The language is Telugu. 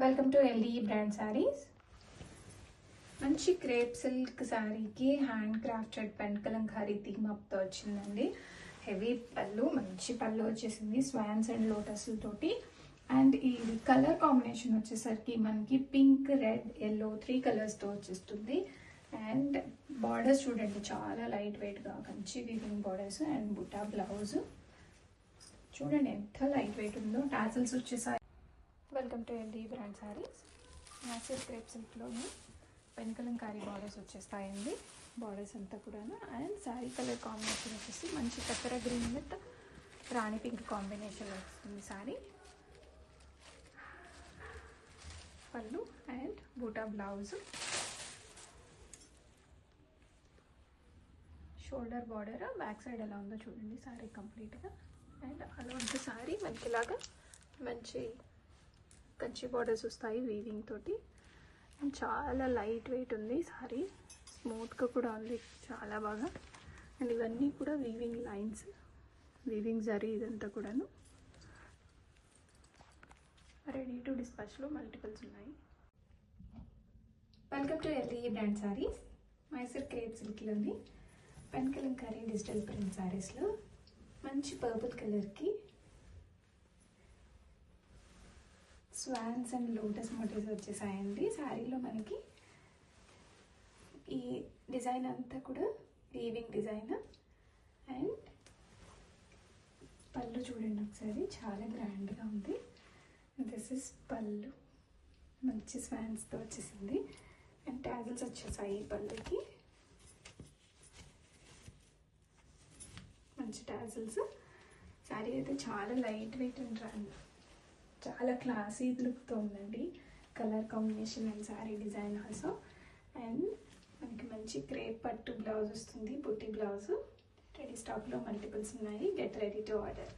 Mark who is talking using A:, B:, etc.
A: Welcome to LE brand saris. మంచి క్రేప్ సిల్క్ శారీకి hand crafted pen kalamkari theme అప్తో వచ్చిందండి. హెవీ పళ్ళు, మంచి పళ్ళు వచ్చేసింది స్వాన్స్ అండ్ లోటస్ తోటి. అండ్ ఈ కలర్ కాంబినేషన్ వచ్చేసరికి మనకి పింక్, రెడ్, ఎల్లో 3 కలర్స్తో వచ్చేస్తుంది. అండ్ బార్డర్స్ చూడండి, చాలా లైట్ వెయిట్గా మంచి weaving borders. And buta blouse చూడండి ఎంత లైట్ వెయిట్ ఉందో. టాజిల్స్ వచ్చేసాయి. Welcome to LE brand saris. Massive crepe సిల్క్లోని పెన్ కలంకారీ బార్డర్స్ వచ్చేస్తాయండి. బార్డర్స్ అంతా కూడా. అండ్ శారీ కలర్ కాంబినేషన్ వచ్చేసి మంచి చక్కెర గ్రీన్ విత్ రాణి పింక్ కాంబినేషన్లో వస్తుంది శారీ. పళ్ళు అండ్ బూటా blouse, shoulder border, back side ఎలా ఉందో చూడండి శారీ కంప్లీట్గా. అండ్ అలా ఉంటే శారీ మనకి ఇలాగా మంచి కంచి బార్డర్స్ వస్తాయి వీవింగ్ తోటి. అండ్ చాలా లైట్ వెయిట్ ఉంది శారీ, స్మూత్గా కూడా ఉంది చాలా బాగా. అండ్ ఇవన్నీ కూడా వీవింగ్ లైన్స్, వీవింగ్ జరీ ఇదంతా కూడాను. రెడీ టు డిస్పాచ్లో మల్టిపుల్స్ ఉన్నాయి. Welcome to LE brand saris. Mysore crepe సిల్క్లోని పెన్ కలంకారీ డిజిటల్ ప్రింట్ శారీస్లో మంచి పర్పుల్ కలర్కి స్వాన్స్ అండ్ లోటస్ మోటివ్స్ వచ్చేసాయండి. శారీలో మనకి ఈ డిజైన్ అంతా కూడా వీవింగ్ డిజైన్. అండ్ పళ్ళు చూడండి ఒకసారి, చాలా గ్రాండ్గా ఉంది. దిస్ ఇస్ పళ్ళు, మంచి స్వాన్స్తో వచ్చేసింది. అండ్ టాజిల్స్ వచ్చేసాయి పళ్ళుకి, మంచి టాజిల్స్. శారీ అయితే చాలా లైట్ వెయిట్ అండ్ చాలా క్లాసీ లుక్తో ఉందండి. Colour combination and sari design also. And మనకి మంచి క్రేప్ పట్టు బ్లౌజ్ వస్తుంది, బుట్టి బ్లౌజ్. రెడీ స్టాక్లో మల్టిపుల్స్ ఉన్నాయి. Get ready to order.